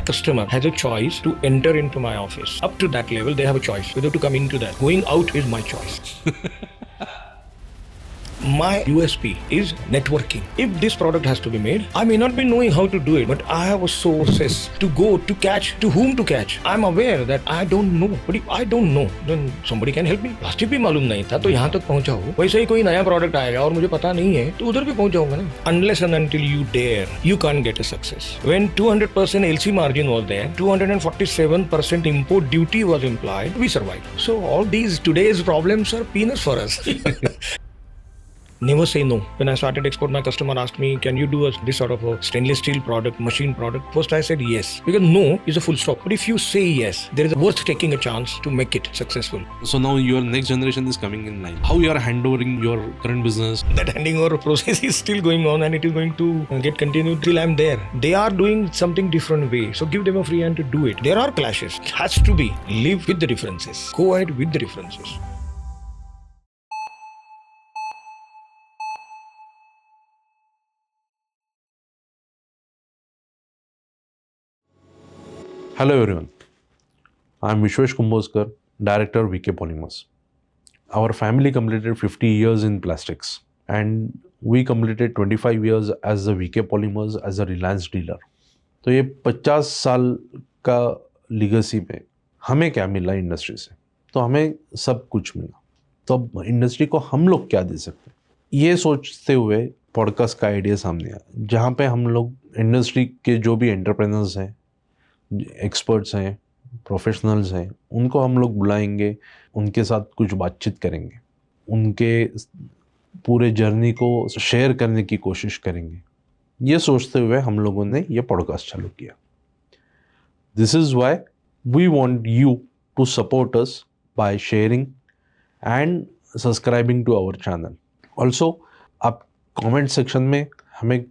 customer has a choice to enter into my office. Up to that level, they have a choice whether to come into that. Going out is my choice. My USP is networking. If this product has to be made, I may not be knowing how to do it, but I have a sources to go, to catch, to whom to catch. I'm aware that I don't know, but if I don't know, then somebody can help me. Plastic भी मालूम नहीं था तो यहाँ तक पहुँचा हूँ. वैसे ही कोई नया प्रोडक्ट आएगा और मुझे पता नहीं है तो उधर भी पहुँच जाऊंगा ना. Unless and until you dare, you can't get a success. When 200% LC margin was there, 247% import duty was implied, we survived. So all these today's problems are peanuts for us. Never say no. When I started export, my customer asked me, can you do this sort of a stainless steel product, machine product? First I said yes, because no is a full stop. But if you say yes, there is worth taking a chance to make it successful. So now your next generation is coming in line. How you are handovering your current business? That handing over process is still going on and it is going to get continued till I'm there. They are doing something different way. So give them a free hand to do it. There are clashes. It has to be. Live with the differences. Go ahead with the differences. Hello everyone, I am Vishwesh Kumbhojkar, Director VK Polymers. Our family completed 50 years in plastics and we completed 25 years as a VK Polymers as a Reliance dealer. तो ये 50 साल का legacy में हमें क्या मिला industry से? तो हमें सब कुछ मिला. तो अब इंडस्ट्री को हम लोग क्या दे सकते हैं? ये सोचते हुए पॉडकास्ट का आइडिया सामने आया, जहाँ पे हम लोग इंडस्ट्री के जो भी एंटरप्रेन्योर्स हैं, एक्सपर्ट्स हैं, प्रोफेशनल्स हैं, उनको हम लोग बुलाएंगे, उनके साथ कुछ बातचीत करेंगे, उनके पूरे जर्नी को शेयर करने की कोशिश करेंगे. ये सोचते हुए हम लोगों ने ये पॉडकास्ट चालू किया. This is why we want you to support us by sharing and subscribing to our channel. Also आप कमेंट सेक्शन में हमें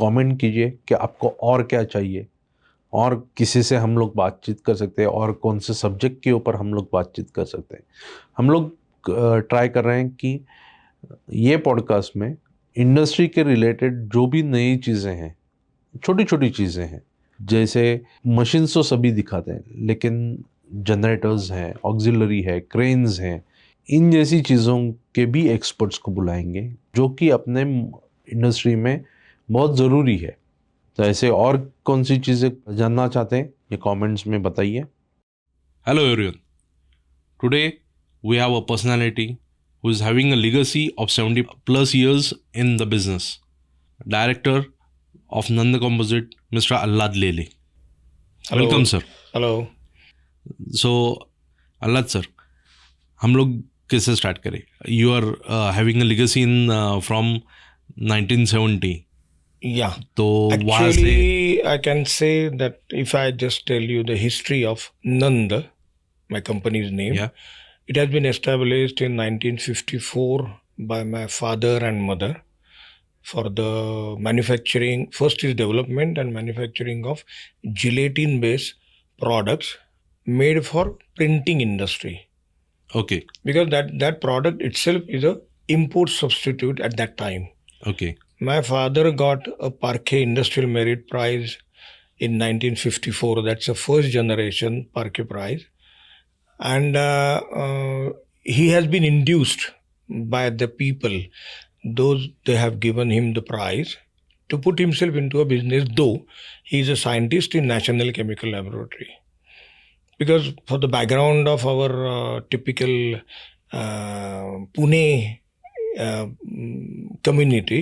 कमेंट कीजिए कि आपको और क्या चाहिए और किसी से हम लोग बातचीत कर सकते हैं और कौन से सब्जेक्ट के ऊपर हम लोग बातचीत कर सकते हैं. हम लोग ट्राई कर रहे हैं कि ये पॉडकास्ट में इंडस्ट्री के रिलेटेड जो भी नई चीज़ें हैं, छोटी छोटी चीज़ें हैं, जैसे मशीन्स तो सभी दिखाते हैं, लेकिन जनरेटर्स हैं, ऑक्सिलरी है, क्रेन्स हैं, इन जैसी चीज़ों के भी एक्सपर्ट्स को बुलाएंगे जो कि अपने इंडस्ट्री में बहुत ज़रूरी है. तो ऐसे और कौन सी चीज़ें जानना चाहते हैं ये कमेंट्स में बताइए. Hello everyone, today we have a personality who is having a legacy of 70+ years in the business. Director of Nanda Composite, Mr. Alhad Lele. Hello. Welcome sir. Hello. So Alhad sir, हम लोग कैसे start करें? You are having a legacy from 1970. Yeah. So actually, I can say that if I just tell you the history of Nanda, my company's name, yeah. It has been established in 1954 by my father and mother for the manufacturing, first is development and manufacturing of gelatin-based products made for printing industry. Okay. Because that product itself is a import substitute at that time. Okay. My father got a Parquet Industrial Merit Prize in 1954. That's the first generation Parquet Prize. And he has been induced by the people, those they have given him the prize, to put himself into a business, though he is a scientist in National Chemical Laboratory. Because for the background of our typical Pune community,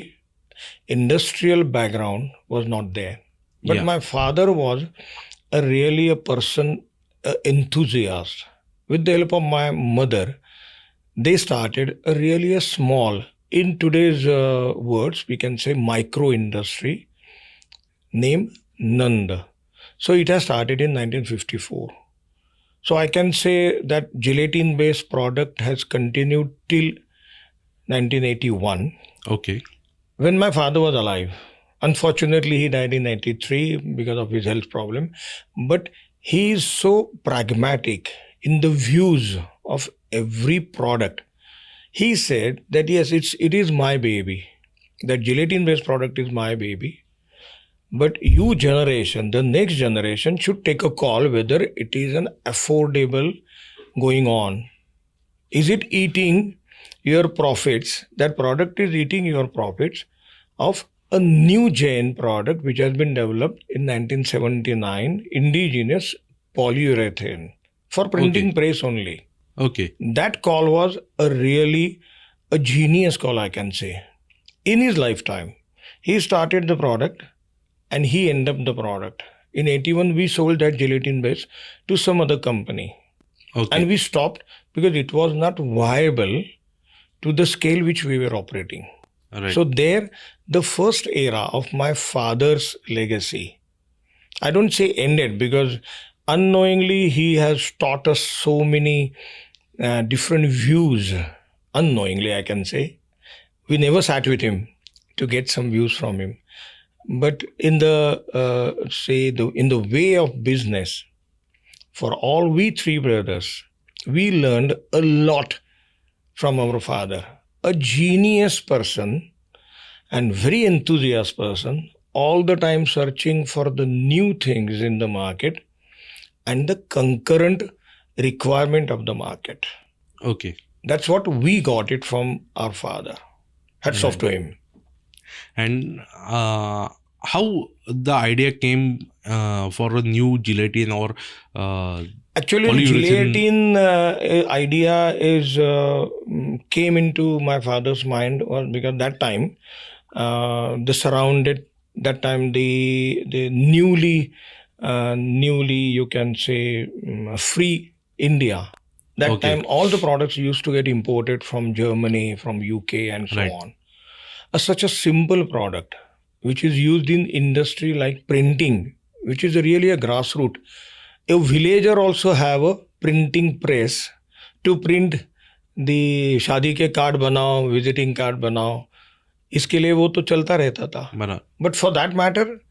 industrial background was not there. But my father was really a person, enthusiast. With the help of my mother, they started really a small, in today's words, we can say micro industry, named Nanda. So it has started in 1954. So I can say that gelatin-based product has continued till 1981. Okay. When my father was alive. Unfortunately, he died in 93 because of his health problem. But he is so pragmatic in the views of every product. He said that yes, it is my baby. That gelatin-based product is my baby. But you generation, the next generation should take a call whether it is an affordable going on. Is it eating your profits? That product is eating your profits of a new Jain product which has been developed in 1979, indigenous polyurethane for printing press only. Okay. That call was a genius call, I can say. In his lifetime, he started the product and he ended up the product. In 81, we sold that gelatin base to some other company. Okay. And we stopped because it was not viable to the scale which we were operating. Right. So there, the first era of my father's legacy, I don't say ended because unknowingly he has taught us so many different views. Unknowingly, I can say. We never sat with him to get some views from him. But in the in the way of business, for all we three brothers, we learned a lot from our father. A genius person and very enthusiastic person, all the time searching for the new things in the market and the concurrent requirement of the market. Okay. That's what we got it from our father. Hats off to him. And how the idea came for a new gelatin or actually gelatin idea is came into my father's mind was because that time the newly you can say free India. That time all the products used to get imported from Germany, from UK and so on. Such a simple product which is used in industry like printing, which is really a grassroots. A villager also have a printing press to print the शादी के card बनाओ, visiting card बनाओ. इसके लिए वो तो चलता रहता था. But for that matter,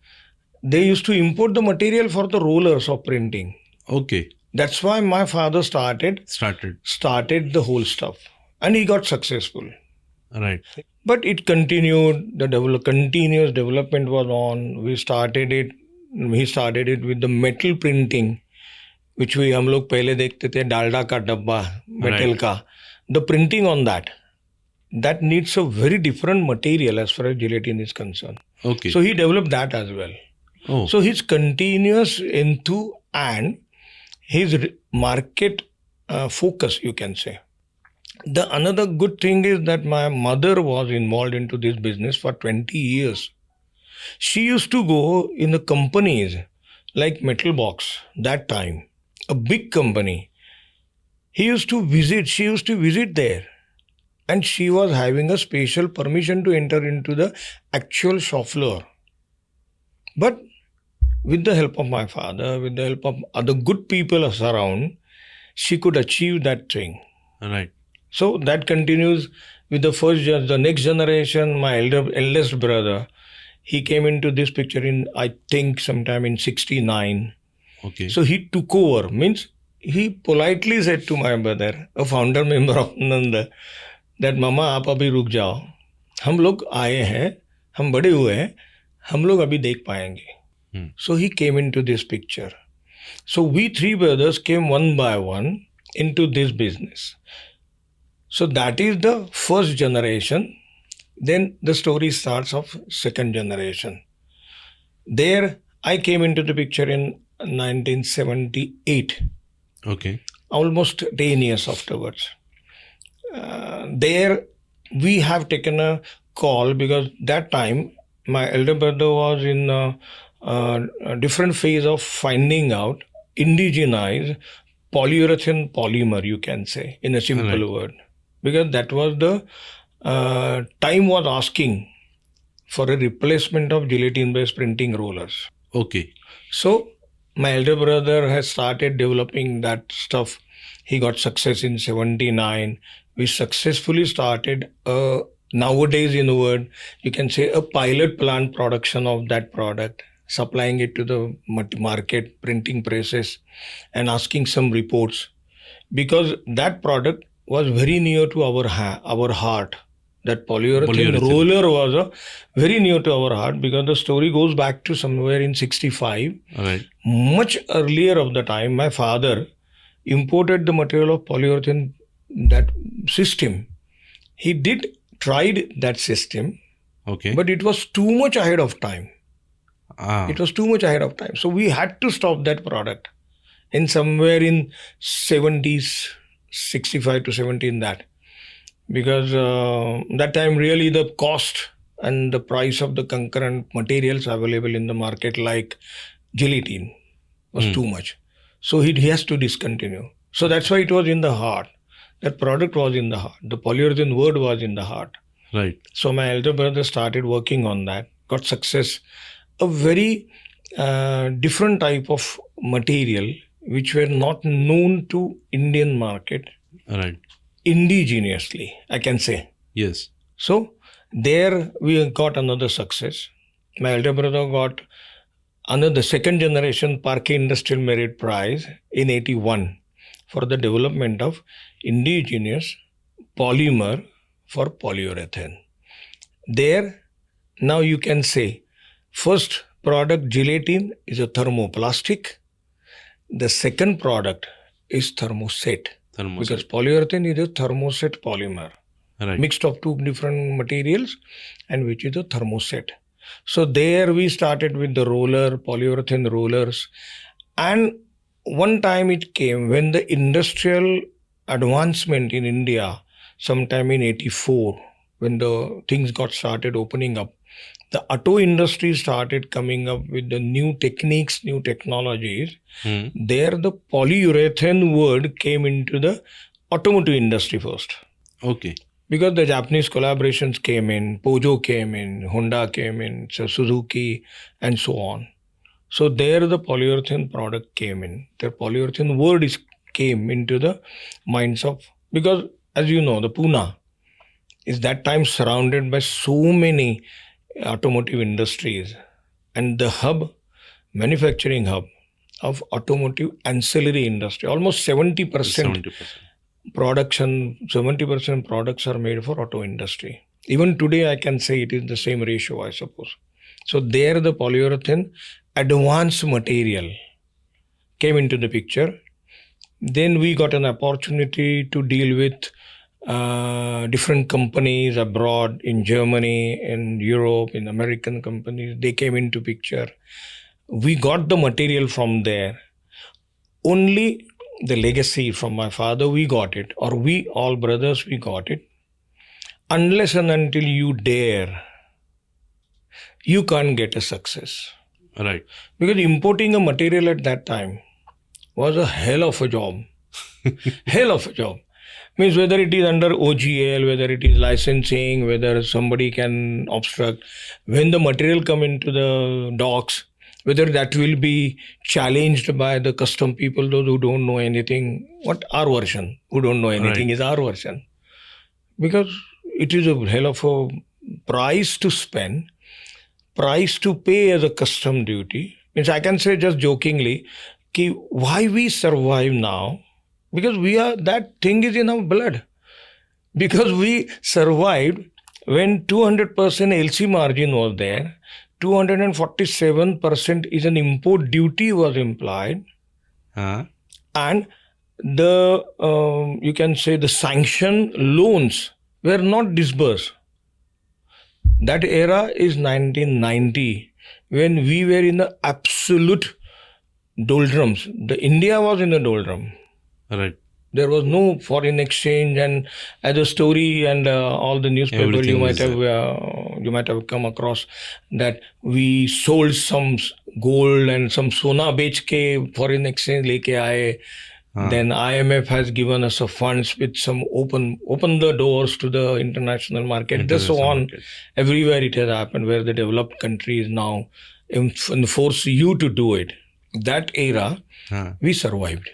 they used to import the material for the rollers of printing. Okay. That's why my father started the whole stuff, and he got successful. Right. But it continued. The continuous development was on. He started it with the metal printing, which हम लोग पहले देखते थे डालडा का डब्बा metal का. The printing on that needs a very different material as far as gelatin is concerned. Okay. So he developed that as well. Oh. So his continuous into and his market focus, you can say. The another good thing is that my mother was involved into this business for 20 years. She used to go in the companies like Metal Box that time, a big company. She used to visit there. And she was having a special permission to enter into the actual shop floor. But with the help of my father, with the help of other good people around, she could achieve that thing. Right. So that continues with the next generation, my eldest brother. He came into this picture in, I think, sometime in 69. Okay. So he took over. Means he politely said to my brother, a founder member of Nanda, that Mama, आप अभी रुक जाओ. हम लोग आए हैं, हम बड़े हुए हैं, हम लोग अभी देख पाएंगे. So he came into this picture. So we three brothers came one by one into this business. So that is the first generation. Then the story starts of second generation. There I came into the picture in 1978. Okay. Almost 10 years afterwards. There we have taken a call because that time my elder brother was in a different phase of finding out indigenized polyurethane polymer, you can say, in a simple word. Because that was the time was asking for a replacement of gelatin-based printing rollers. Okay. So my elder brother has started developing that stuff. He got success in 79. We successfully started nowadays in the word, you can say a pilot plant production of that product, supplying it to the market, printing presses and asking some reports. Because that product was very near to our heart. That polyurethane Polyurethane. roller was very near to our heart because the story goes back to somewhere in 65. Right. Much earlier of the time, my father imported the material of polyurethane, that system. He tried that system, Okay. but it was too much ahead of time. It was too much ahead of time. So we had to stop that product in somewhere in 70s, 65 to 70 in that. Because that time really the cost and the price of the concurrent materials available in the market like gelatin was too much. So he has to discontinue. So that's why it was in the heart. That product was in the heart. The polyurethane word was in the heart. Right. So my elder brother started working on that, got success. A very different type of material which were not known to Indian market Right. indigenously, I can say. Yes. So there we got another success. My elder brother got another second generation Parquet Industrial Merit Prize in 81 for the development of indigenous polymer for polyurethane. There, now you can say, first product gelatin is a thermoplastic. The second product is thermoset. Because polyurethane is a thermoset polymer. Right. Mixed of two different materials and which is a thermoset. So there we started with the roller, polyurethane rollers. And one time it came when the industrial advancement in India, sometime in 84, when the things got started opening up, the auto industry started coming up with the new techniques, new technologies. There the polyurethane word came into the automotive industry first. Okay. Because the Japanese collaborations came in, Peugeot came in, Honda came in, so Suzuki, and so on. So there the polyurethane product came in. The polyurethane word came into the minds of, because as you know, the Pune is that time surrounded by so many automotive industries, and the hub, manufacturing hub of automotive ancillary industry, almost 70% 70%. production, 70% products are made for auto industry. Even today, I can say it is the same ratio, I suppose. So there the polyurethane advanced material came into the picture. Then we got an opportunity to deal with different companies abroad in Germany, in Europe, in American companies. They came into picture. We got the material from there. Only the legacy from my father, we got it, or we all brothers, we got it. Unless and until you dare, you can't get a success. Right. Because importing a material at that time was a hell of a job. Hell of a job. Means whether it is under OGL, whether it is licensing, whether somebody can obstruct. When the material come into the docks, whether that will be challenged by the custom people, those who don't know anything. What our version, who don't know anything, is our version. Because it is a hell of a price to spend, price to pay as a custom duty. Means I can say just jokingly, why we survive now? Because that thing is in our blood. Because we survived when 200% LC margin was there, 247% is an import duty was implied, and the you can say the sanction loans were not disbursed. That era is 1990, when we were in the absolute doldrums. The India was in the doldrum. Right. There was no foreign exchange, and as a story and all the newspapers you might have come across that we sold some gold and some sona bech ke foreign exchange leke aaye. Then IMF has given us a funds with some open the doors to the international market. Just so on. Everywhere it has happened, where the developed countries now enforce you to do it. That era, we survived.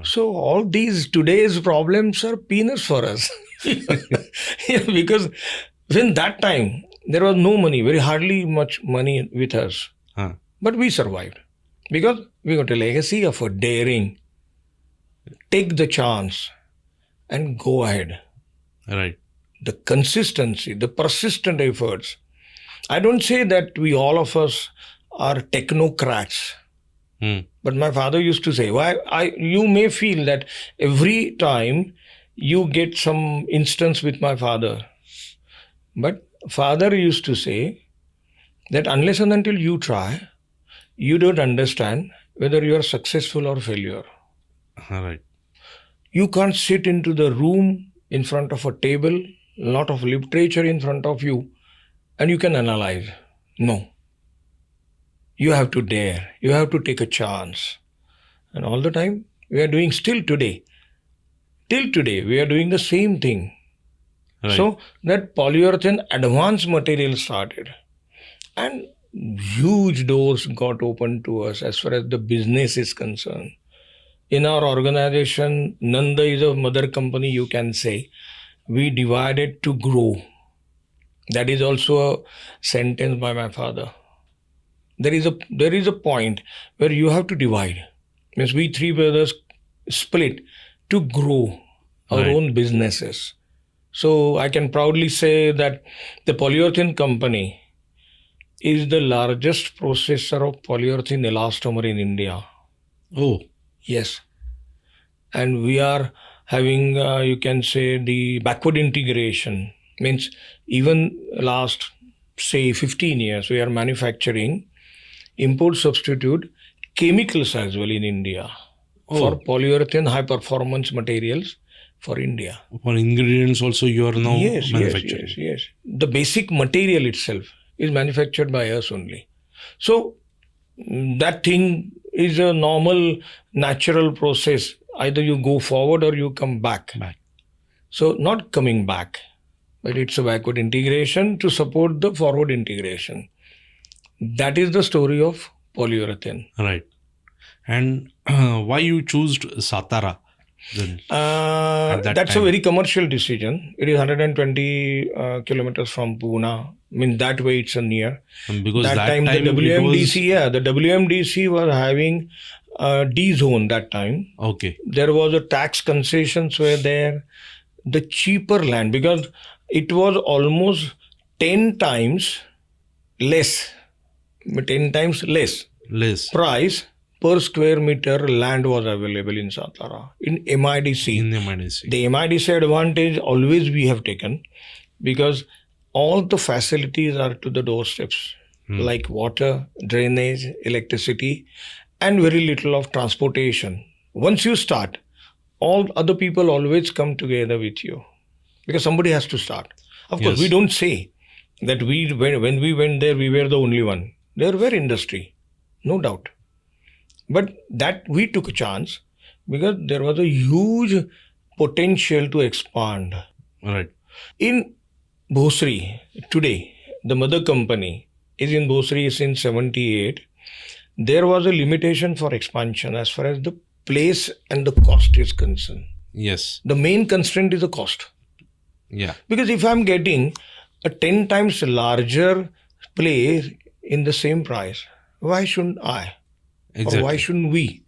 So all these today's problems are peanuts for us. Because when that time, there was no money, very hardly much money with us. But we survived. Because we got a legacy of a daring. Take the chance and go ahead. Right. the consistency, the persistent efforts. I don't say that we all of us are technocrats. But my father used to say, you may feel that every time you get some instance with my father. But father used to say that unless and until you try, you don't understand whether you are successful or failure. All right. You can't sit into the room in front of a table, lot of literature in front of you, and you can analyze. No. You have to dare. You have to take a chance. And all the time, we are doing still today. Till today, we are doing the same thing. Right. So that polyurethane advanced material started. And huge doors got opened to us as far as the business is concerned. In our organization, Nanda is a mother company, you can say. We divided to grow. That is also a sentence by my father. There is a point where you have to divide. Means we three brothers split to grow our own businesses. So I can proudly say that the polyurethane company is the largest processor of polyurethane elastomer in India. Oh. Yes. And we are having, you can say, the backward integration. Means even last, say, 15 years, we are manufacturing import substitute chemicals as well in India for polyurethane high performance materials for India. For ingredients also you are now manufacturing. Yes. The basic material itself is manufactured by us only. So that thing is a normal, natural process. Either you go forward or you come back. So not coming back, but it's a backward integration to support the forward integration. That is the story of polyurethane. Right. And why you choose Satara then? That's a very commercial decision. It is 120 kilometers from Pune. I mean, that way it's a near. Because that time the WMDC was having D zone that time. Okay. There was a tax concessions were there. The cheaper land, because it was almost 10 times less price per square meter land was available in Satara, in MIDC. The MIDC advantage always we have taken, because all the facilities are to the doorsteps, like water, drainage, electricity, and very little of transportation. Once you start, all other people always come together with you, because somebody has to start. Of course, we don't say that when we went there, we were the only one. There were industry, no doubt. But that we took a chance because there was a huge potential to expand. Right. In Bhosri, today, the mother company is in Bhosri since 78. There was a limitation for expansion as far as the place and the cost is concerned. Yes. The main constraint is the cost. Yeah. Because if I'm getting a 10 times larger place in the same price, why shouldn't I? Exactly. Or why shouldn't we?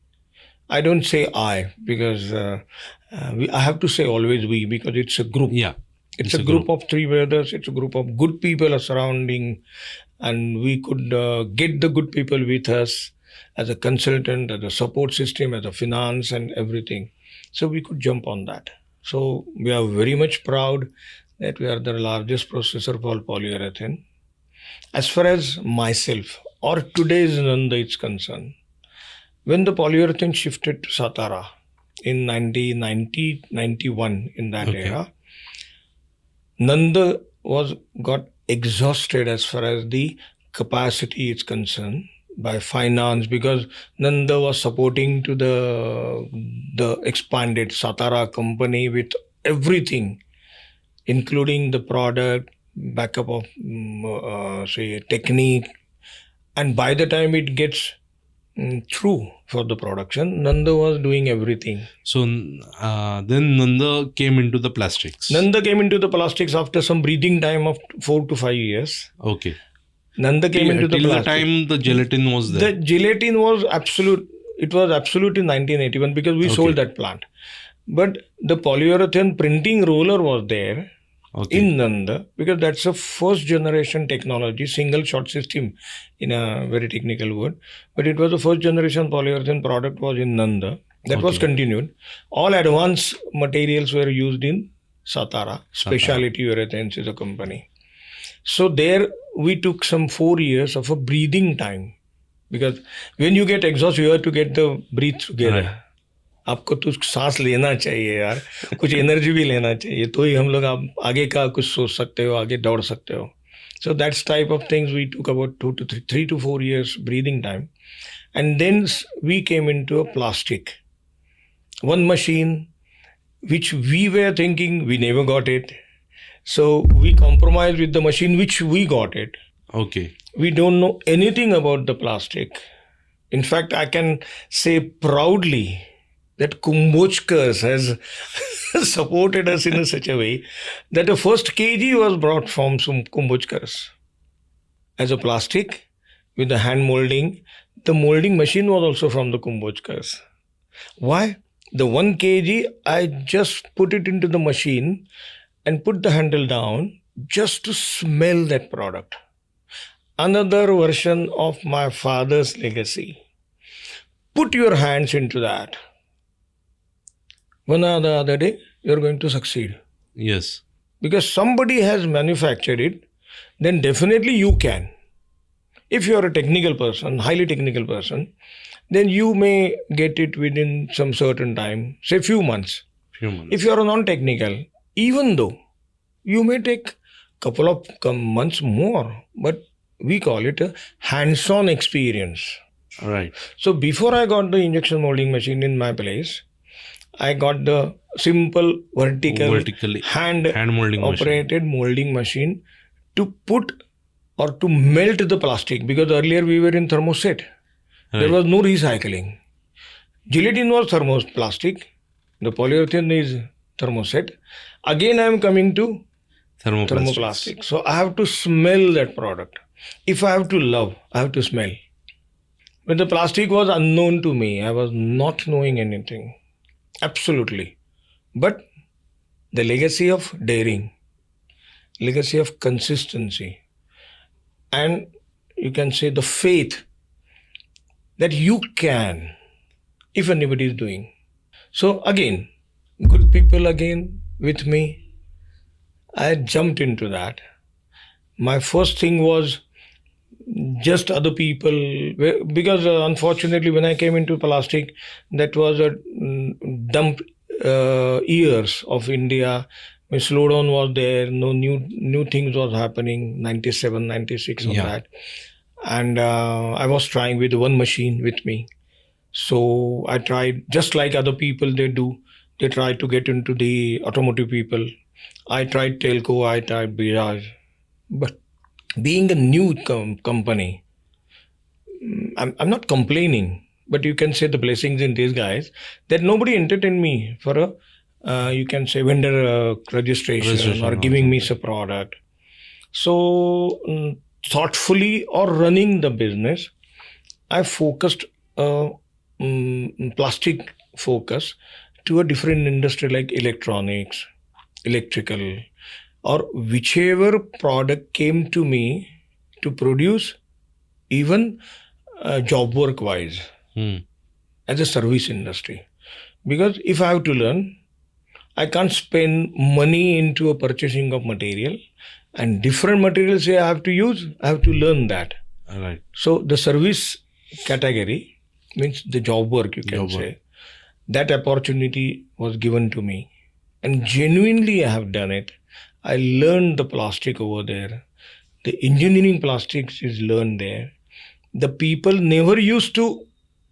I don't say I, because I have to say always we, because it's a group. Yeah. It's a group of three brothers. It's a group of good people surrounding, and we could get the good people with us as a consultant, as a support system, as a finance and everything. So we could jump on that. So we are very much proud that we are the largest processor for polyurethane. As far as myself or today's Nanda is concerned, when the polyurethane shifted to Satara in 1990-91, in that era, Nanda got exhausted as far as the capacity is concerned by finance, because Nanda was supporting to the expanded Satara company with everything, including the product, backup of technique, and by the time it gets through for the production, Nanda was doing everything. So then Nanda came into the plastics. Nanda came into the plastics after some breathing time of 4 to 5 years. Okay. Nanda came into the plastics. Till the time the gelatin was there. The gelatin was absolute. It was absolute in 1981 because we sold that plant. But the polyurethane printing roller was there. in Nanda, because that's a first generation technology, single shot system in a very technical word. But it was the first generation polyurethane product was in Nanda. That was continued. All advanced materials were used in Satara. Specialty Urethanes is a company. So there we took some 4 years of a breathing time. Because when you get exhaust, you have to get the breathe together. Right. आपको तो सांस लेना चाहिए यार, कुछ energy भी लेना चाहिए, तो ही हम लोग आप आगे का कुछ सोच सकते हो, आगे दौड़ सकते हो. So that's type of things we took about 3 to 4 years breathing time. And then we came into a plastic. One machine which we were thinking we never got it. So we compromised with the machine which we got it. Okay. We don't know anything about the plastic. In fact, I can say proudly that Kumbhojkar has supported us in such a way that the first kg was brought from some Kumbhojkars as a plastic with the hand molding. The molding machine was also from the Kumbhojkars. Why? The 1 kg, I just put it into the machine and put the handle down just to smell that product. Another version of my father's legacy. Put your hands into that. One or the other day, you're going to succeed. Yes. Because somebody has manufactured it, then definitely you can. If you're a technical person, highly technical person, then you may get it within some certain time, say few months. If you're non-technical, even though you may take couple of months more, but we call it a hands-on experience. Right. So before I got the injection molding machine in my place, I got the simple vertically hand molding operated molding machine to put or to melt the plastic, because earlier we were in thermoset. Right. There was no recycling. Gelatin was thermoplastic. The polyurethane is thermoset. Again I am coming to thermoplastic. So I have to smell that product. If I have to love, I have to smell. But the plastic was unknown to me. I was not knowing anything. Absolutely. But the legacy of daring, legacy of consistency, and you can say the faith that you can, if anybody is doing. So again, good people again with me. I jumped into that. My first thing was just other people, because unfortunately when I came into plastic, that was a dump years of India. My slowdown was there, no new things was happening, 97, 96 on that. And I was trying with one machine with me. So I tried, just like other people they do, they try to get into the automotive people. I tried Telco, I tried Biraj. But being a new company, I'm not complaining, but you can say the blessings in disguise that nobody entertained me for a, you can say vendor registration or giving me a product. So thoughtfully or running the business, I focused plastic focus to a different industry like electronics, electrical, or whichever product came to me to produce, even job work wise, as a service industry. Because if I have to learn, I can't spend money into a purchasing of material, and different materials I have to use, I have to learn that. Right. So the service category means the job work, you can say. That opportunity was given to me, and genuinely I have done it. I learned the plastic over there. The engineering plastics is learned there. The people never used to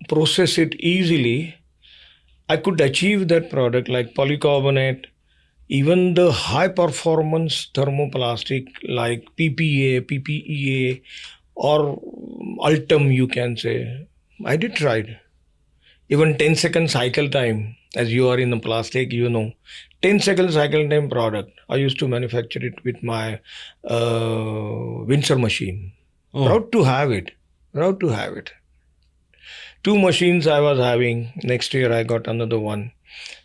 process it easily. I could achieve that product like polycarbonate, even the high performance thermoplastic like PPA, PPEA, or Ultim, you can say. I did try it. Even 10-second cycle time, as you are in the plastic, you know, 10-second cycle time product. I used to manufacture it with my Windsor machine. Proud to have it. Proud to have it. 2 machines I was having. Next year I got another one.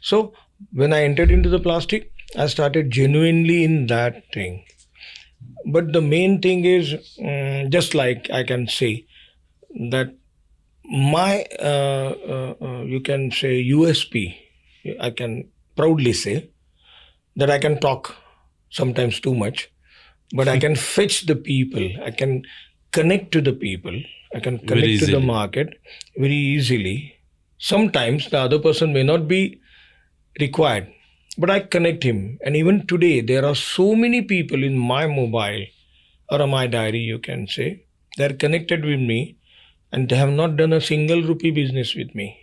So when I entered into the plastic, I started genuinely in that thing. But the main thing is, just like I can say that my, you can say USP, I can proudly say that I can talk sometimes too much, but I can fetch the people, I can connect to the people, I can Very connect to the easily. market very easily. Sometimes the other person may not be required, but I connect him. And even today, there are so many people in my mobile or my diary, you can say, they're connected with me and they have not done a single rupee business with me.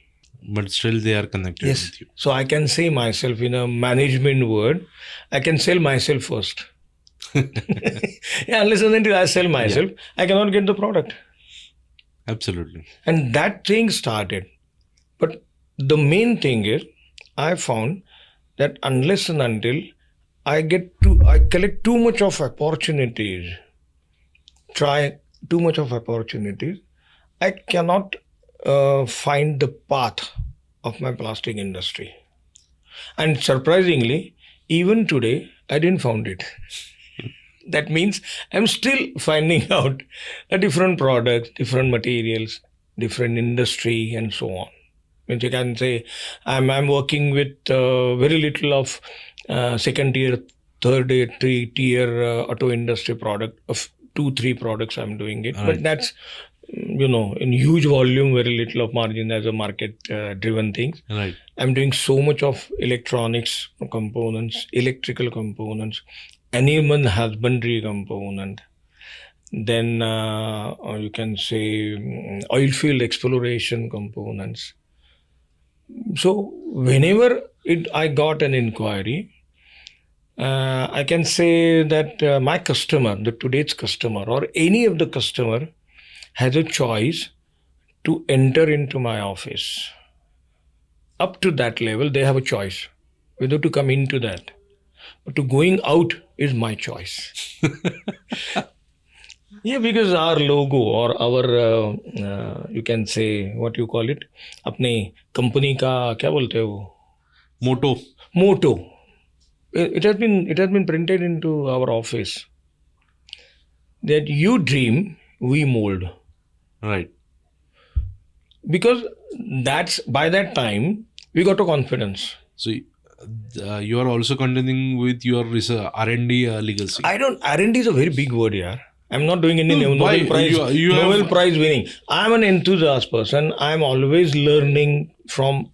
But still they are connected Yes. with you. So I can say myself in a management word, I can sell myself first. Yeah, unless and until I sell myself, I cannot get the product. Absolutely. And that thing started. But the main thing is, I found that unless and until I collect too much of opportunities, try too much of opportunities, I cannot find the path of my plastic industry. And surprisingly, even today, I didn't find it. That means I'm still finding out a different products, different materials, different industry, and so on. Means you can say I'm working with very little of second tier, third tier auto industry product of 2-3 products I'm doing it, Right. but that's in huge volume, very little of margin as a market driven things. Right. I'm doing so much of electronics components, electrical components, animal husbandry component. Then you can say oil field exploration components. So whenever I got an inquiry, I can say that my customer, the today's customer, or any of the customer, has a choice to enter into my office. Up to that level, they have a choice whether to come into that. But to going out is my choice. Yeah, because our logo or our you can say what you call it, अपने company का क्या बोलते हो वो? Motto. Motto. It has been printed into our office that you dream, we mold. Right. Because that's by that time we got a confidence. So you are also continuing with your R&D legacy. I don't. R&D is a very big word here. I'm not doing any No, why? Nobel Prize. You Nobel have- Prize winning. I'm an enthusiast person. I'm always learning from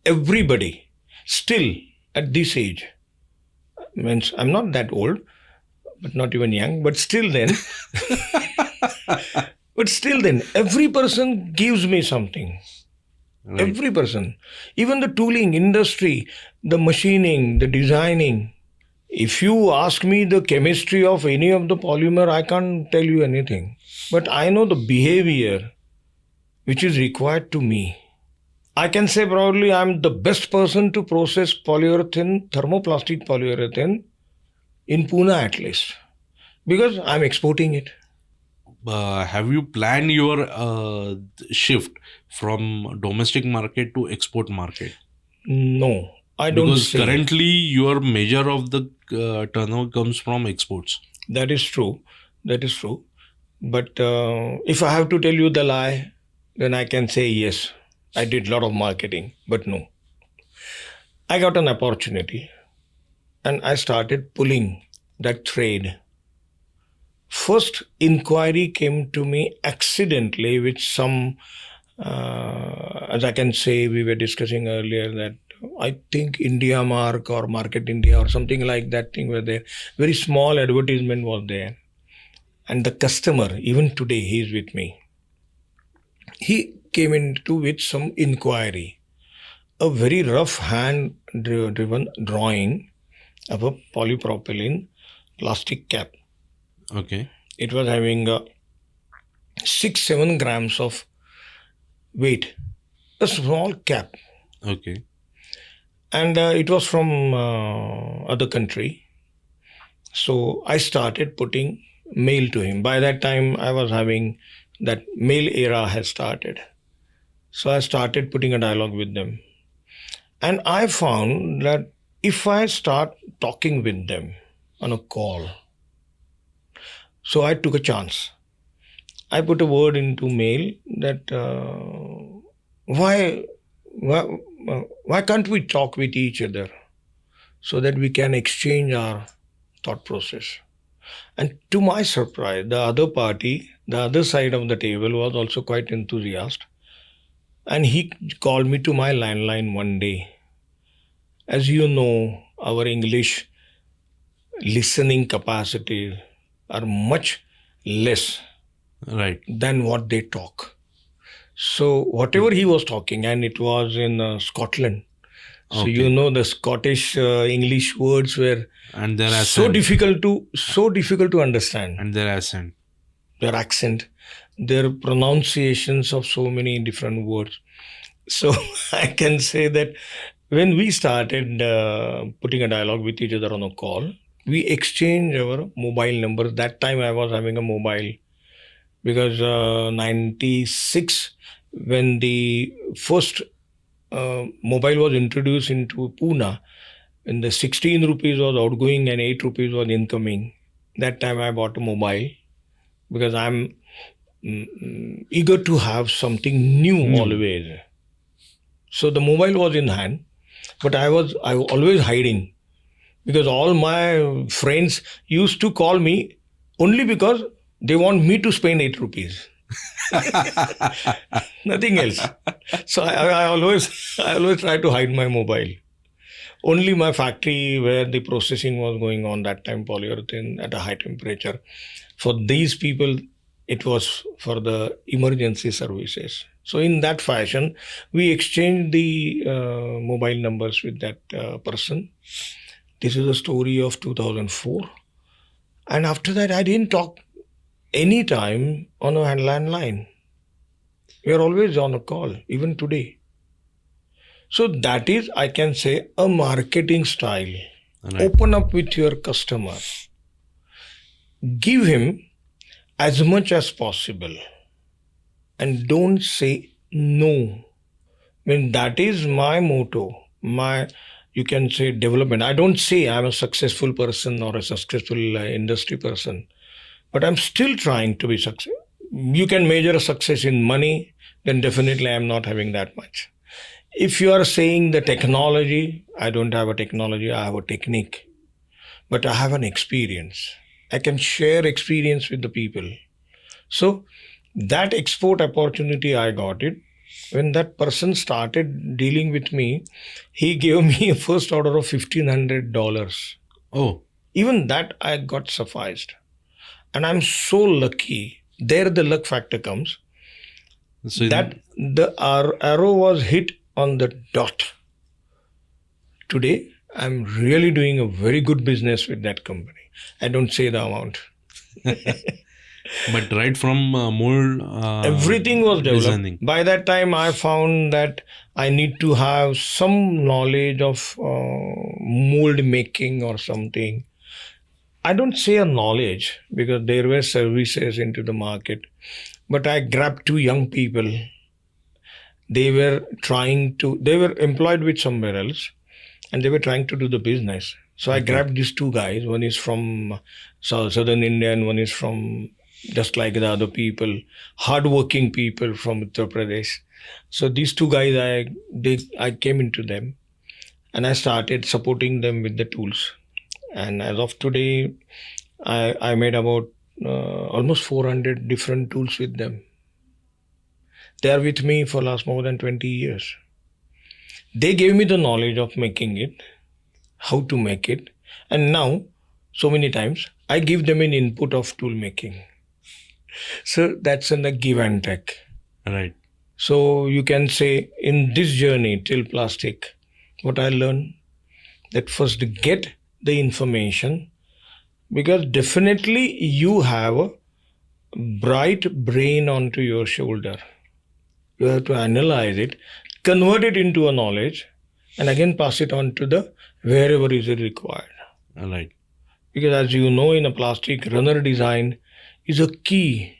everybody. Still at this age, means I'm not that old, but not even young. But still then, every person gives me something. Right. Every person, even the tooling industry, the machining, the designing. If you ask me the chemistry of any of the polymer, I can't tell you anything. But I know the behavior which is required to me. I can say proudly I'm the best person to process polyurethane, thermoplastic polyurethane in Pune at least. Because I'm exporting it. Have you planned your shift from domestic market to export market? No, I don't Because say. currently your measure of the turnover comes from exports. That is true. That is true. But if I have to tell you the lie, then I can say yes, I did a lot of marketing. But no. I got an opportunity and I started pulling that thread. First inquiry came to me accidentally with some, as I can say, we were discussing earlier that I think India Mark or Market India or something like that thing were there. Very small advertisement was there. And the customer, even today, he is with me. He came into with some inquiry. A very rough hand-driven drawing of a polypropylene plastic cap. Okay. It was having 6-7 grams of weight. A small cap. Okay. And it was from other country. So I started putting mail to him. By that time, I was having that mail era has started. So I started putting a dialogue with them. And I found that if I start talking with them on a call, so I took a chance. I put a word into mail that why, why why can't we talk with each other so that we can exchange our thought process? And to my surprise, the other party, the other side of the table was also quite enthusiastic. And he called me to my landline one day. As you know, our English listening capacity are much less Right. than what they talk. So whatever he was talking, and it was in Scotland. So Okay. you know the Scottish English words were And their so accent. difficult to understand. And their accent. Their accent, their pronunciations of so many different words. So I can say that when we started putting a dialogue with each other on a call, we exchanged our mobile numbers. That time I was having a mobile because 96, when the first mobile was introduced into Pune, and the 16 rupees was outgoing and 8 rupees was incoming. That time I bought a mobile because I'm eager to have something new always. So the mobile was in hand, but I was always hiding because all my friends used to call me only because they want me to spend 8 rupees. Nothing else. So I always try to hide my mobile. Only my factory where the processing was going on that time, polyurethane at a high temperature. For these people, it was for the emergency services. So in that fashion, we exchanged the mobile numbers with that person. This is a story of 2004. And after that, I didn't talk any time on a landline. We are always on a call, even today. So that is, I can say, a marketing style. Right. Open up with your customer. Give him as much as possible. And don't say no. When that is my motto, my, you can say, development. I don't say I'm a successful person or a successful industry person, but I'm still trying to be successful. You can measure a success in money, then definitely I'm not having that much. If you are saying the technology, I don't have a technology, I have a technique, but I have an experience. I can share experience with the people. So that export opportunity, I got it. When that person started dealing with me, he gave me a first order of $1,500. Oh. Even that I got sufficed. And I'm so lucky. There the luck factor comes. So That the arrow was hit on the dot. Today, I'm really doing a very good business with that company. I don't say the amount. But right from mold, Everything was developed. designing. By that time, I found that I need to have some knowledge of mold making or something. I don't say a knowledge because there were services into the market, but I grabbed two young people. They were employed with somewhere else and they were trying to do the business. So I grabbed these two guys. One is from southern India and one is from just like the other people, hardworking people from Uttar Pradesh. So these two guys, I came into them and I started supporting them with the tools. And as of today, I made about almost 400 different tools with them. They are with me for last more than 20 years. They gave me the knowledge of making it, how to make it. And now, so many times, I give them an input of tool making. So that's in the give and take. Right. So you can say in this journey till plastic, what I learned, that first get the information, because definitely you have a bright brain onto your shoulder. You have to analyze it, convert it into a knowledge, and again pass it on to the wherever is it required. Right. Because as you know, in a plastic, runner design is a key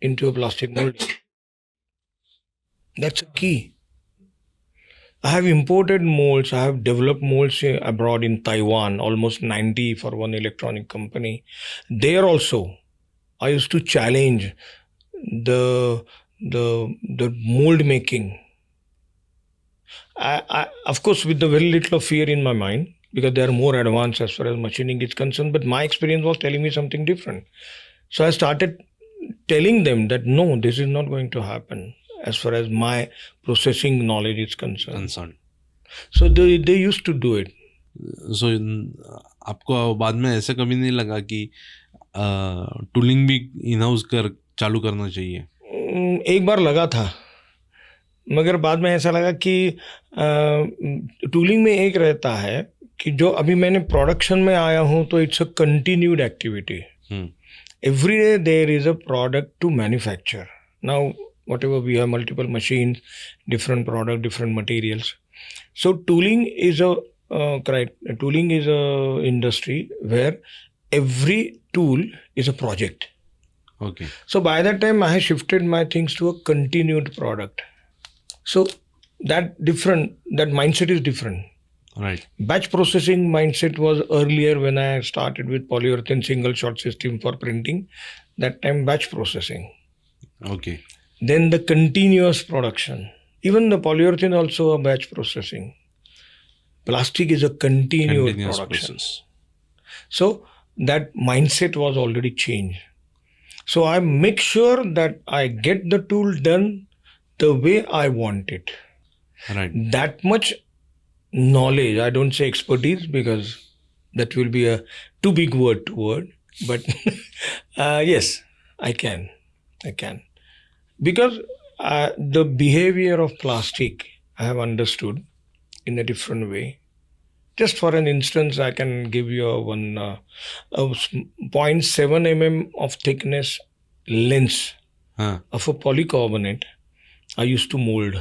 into a plastic molding. That's a key. I have imported molds. I have developed molds abroad in Taiwan, almost 90 for one electronic company. There also, I used to challenge the the mold making. Of course, with the very little of fear in my mind, because they are more advanced as far as machining is concerned. But my experience was telling me something different. So I started telling them that no, this is not going to happen as far as my processing knowledge is concerned. So they used to do it. सो आपको बाद में ऐसे कभी नहीं लगा कि tooling भी in house चालू करना चाहिए? एक बार लगा था, मगर बाद में ऐसा लगा कि टूलिंग में एक रहता है कि जो अभी मैंने प्रोडक्शन में आया हूँ तो it's a continued activity. Every day there is a product to manufacture. Now, whatever we have multiple machines, different product, different materials. So tooling is a industry where every tool is a project. Okay. So by that time I have shifted my things to a continued product. So that mindset is different. Right. Batch processing mindset was earlier when I started with polyurethane single shot system for printing. That time batch processing. Okay. Then the continuous production. Even the polyurethane also a batch processing. Plastic is a continuous production. Process. So that mindset was already changed. So I make sure that I get the tool done the way I want it. Right. That much knowledge, I don't say expertise because that will be a too big word, but yes, I can. Because the behavior of plastic I have understood in a different way. Just for an instance, I can give you a 0.7 mm of thickness lens of a polycarbonate I used to mold.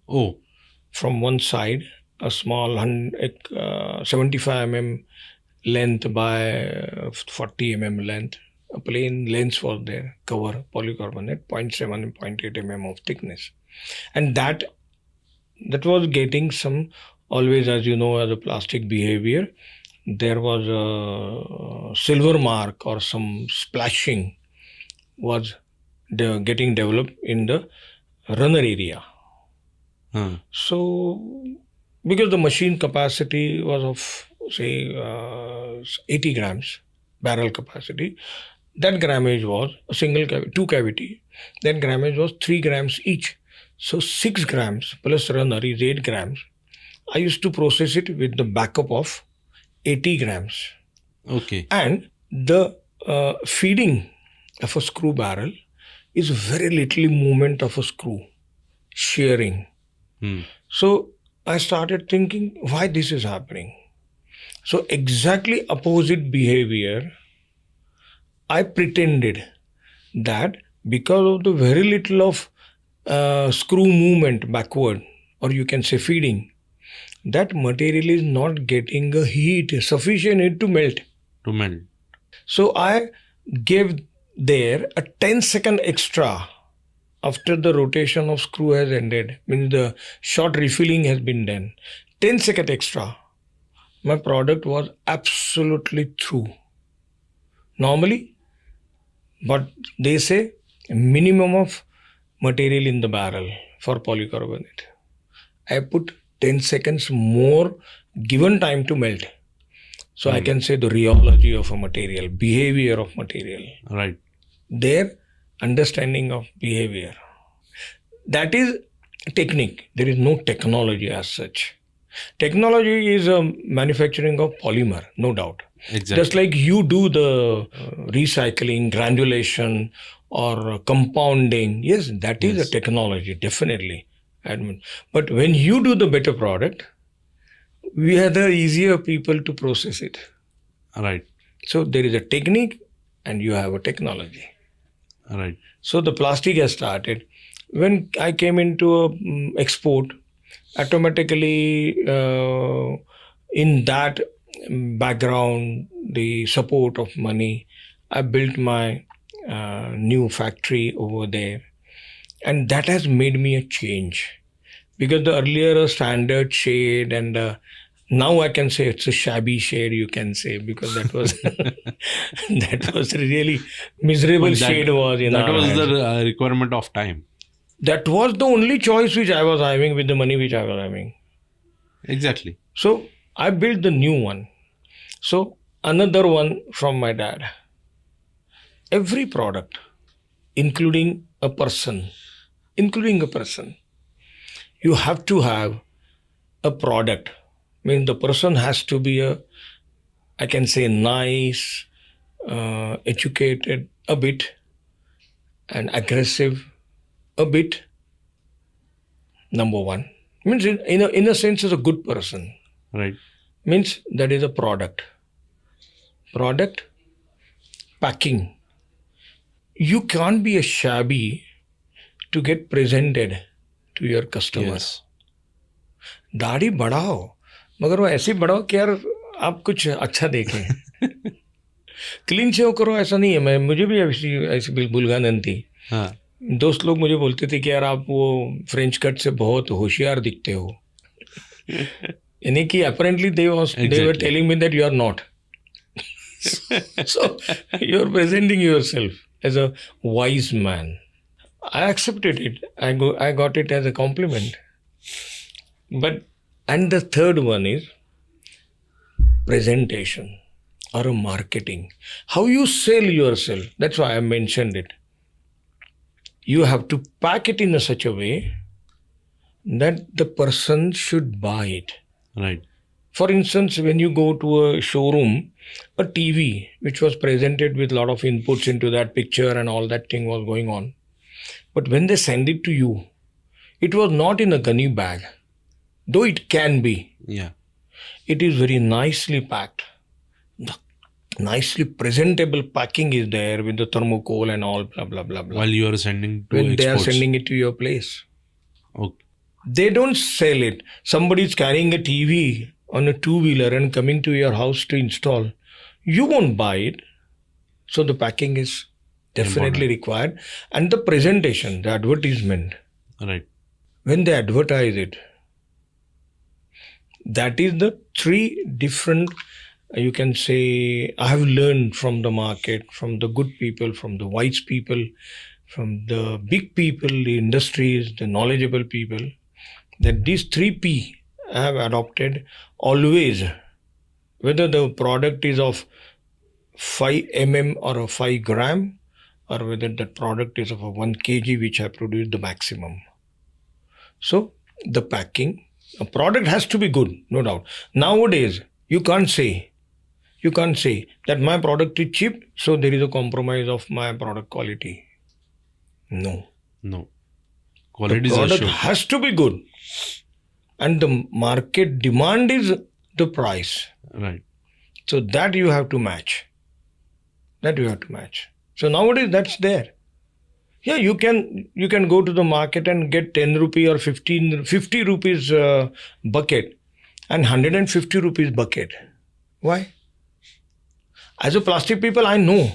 Oh. From one side, a small 75 mm length by 40 mm length. A plain lens was there, cover, polycarbonate, 0.7 and 0.8 mm of thickness. And that was getting some, always as you know, as a plastic behavior, there was a silver mark or some splashing was getting developed in the runner area. So, because the machine capacity was of, say, 80 grams barrel capacity, that grammage was a single cavity, 2 cavity, then grammage was 3 grams each. So 6 grams plus runner is 8 grams. I used to process it with the backup of 80 grams. Okay. And the feeding of a screw barrel is very little movement of a screw, shearing. So I started thinking why this is happening. So exactly opposite behavior, I pretended that because of the very little of screw movement backward, or you can say feeding, that material is not getting a sufficient heat to melt. So I gave there a 10-second extra after the rotation of screw has ended, means the short refilling has been done. 10-second extra. My product was absolutely through. Normally, but they say a minimum of material in the barrel for polycarbonate. I put 10 seconds more given time to melt. So I can say the rheology of a material, behavior of material. Right. Their understanding of behavior. That is technique. There is no technology as such. Technology is a manufacturing of polymer, no doubt. Exactly. Just like you do the recycling, granulation, or compounding. Yes, that is a technology, definitely. But when you do the better product, we are the easier people to process it. Right. So there is a technique and you have a technology. Right. So the plastic has started. When I came into export, automatically in that background, the support of money, I built my new factory over there. And that has made me a change. because the earlier a standard shade and now I can say it's a shabby shade, you can say, because that was that was really miserable But shade was in that our was hands. the requirement of time. That was the only choice which I was having with the money which I was having. Exactly. So I built the new one. So another one from my dad. Every product, including a person, you have to have a product. Means the person has to be I can say nice, educated a bit, and aggressive a bit. Number one. Means in a sense is a good person. Right. Means that is a product. Product, packing. You can't be a shabby to get presented to your customer. Yes. दाढ़ी बढ़ाओ मगर वो ऐसे बढ़ाओ कि यार आप कुछ अच्छा देखें. क्लीन शेव करो ऐसा नहीं है. मुझे भी ऐसी बुलगानन थी. हाँ. दोस्त लोग मुझे बोलते थे कि यार आप वो फ्रेंच कट से बहुत होशियार दिखते हो. यानी कि apparently they were telling me that you are not. So you are presenting yourself as a wise man. I accepted it. I got it as a compliment. And the third one is presentation or a marketing. How you sell yourself. That's why I mentioned it. You have to pack it in such a way that the person should buy it. Right. For instance, when you go to a showroom, a TV which was presented with a lot of inputs into that picture and all that thing was going on. But when they send it to you, it was not in a gunny bag. Though it can be. Yeah. It is very nicely packed. The nicely presentable packing is there with the thermocol and all blah blah blah blah. While you are sending to when exports. They are sending it to your place. Okay. They don't sell it. Somebody is carrying a TV on a two-wheeler and coming to your house to install. You won't buy it. So the packing is definitely required. And the presentation, the advertisement. Right. When they advertise it, that is the three different, you can say, I have learned from the market, from the good people, from the wise people, from the big people, the industries, the knowledgeable people, that these 3P I have adopted always, whether the product is of 5 mm or a 5 gram, or whether that product is of a 1 kg, which I produce the maximum. So the packing, a product has to be good, no doubt. Nowadays, you can't say that my product is cheap, so there is a compromise of my product quality. No. Quality the product has to be good. And the market demand is the price. Right. So that you have to match. So nowadays that's there. Yeah, you can go to the market and get 10 rupee or 50 rupees bucket and 150 rupees bucket. Why? As a plastic people, I know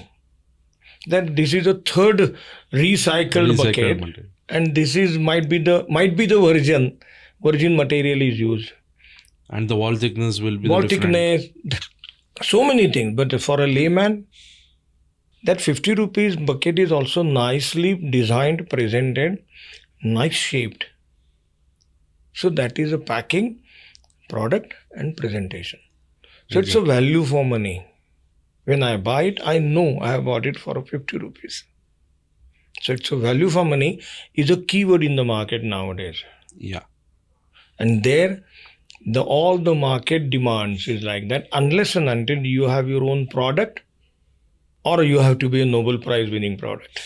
that this is a third recycled bucket material. And this is might be the virgin material is used. And the wall thickness will be wall different. Thickness, so many things. But for a layman, that 50 rupees bucket is also nicely designed, presented, nice shaped. So that is a packing, product and presentation. So It's a value for money. When I buy it, I know I have bought it for 50 rupees. So it's a value for money is a keyword in the market nowadays. Yeah. And there, all the market demands is like that. Unless and until you have your own product, or you have to be a Nobel Prize winning product,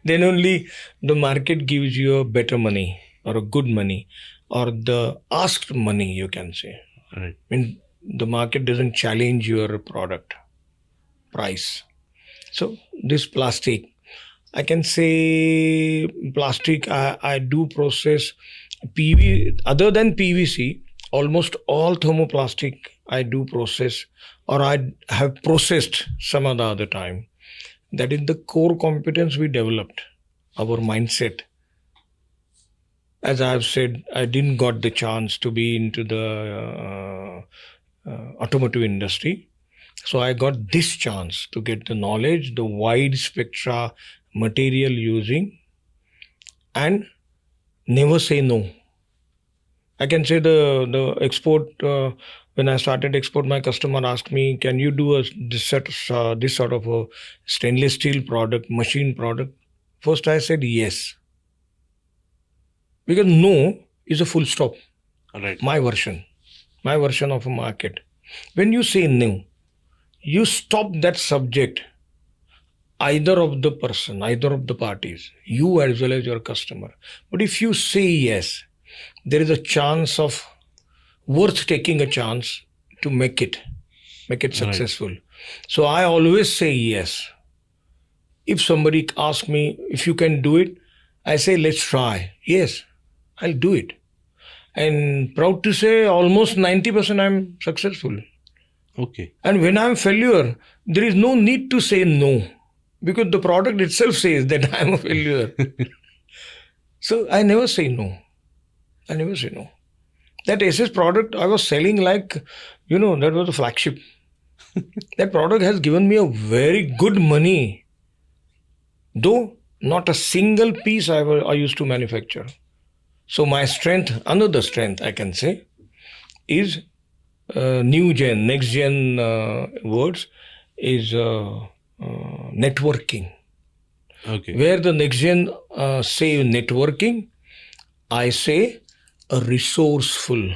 then only the market gives you a better money or a good money or the asked money, you can say. Right. I mean, the market doesn't challenge your product price. So this plastic, I can say plastic, I do process PV, other than PVC, almost all thermoplastic I do process, or I have processed some other time. That is the core competence we developed, our mindset. as I've said, I didn't got the chance to be into the automotive industry. So I got this chance to get the knowledge, the wide spectra material using, and never say no. I can say the export, when I started export, my customer asked me, can you do this sort of a stainless steel product, machine product? First I said yes. Because no is a full stop. Right. My version of a market. When you say no, you stop that subject, either of the person, either of the parties, you as well as your customer. But if you say yes, there is a chance of worth taking a chance to make it successful. So I always say yes. If somebody asks me if you can do it, I say let's try. Yes, I'll do it. And proud to say almost 90% I'm successful. Okay. And when I'm failure, there is no need to say no, because the product itself says that I'm a failure. So I never say no. That SS product I was selling like, that was a flagship. That product has given me a very good money. Though not a single piece I used to manufacture. So my strength, another strength I can say, is next gen words is networking. Okay. Where the next gen say networking, I say a resourceful.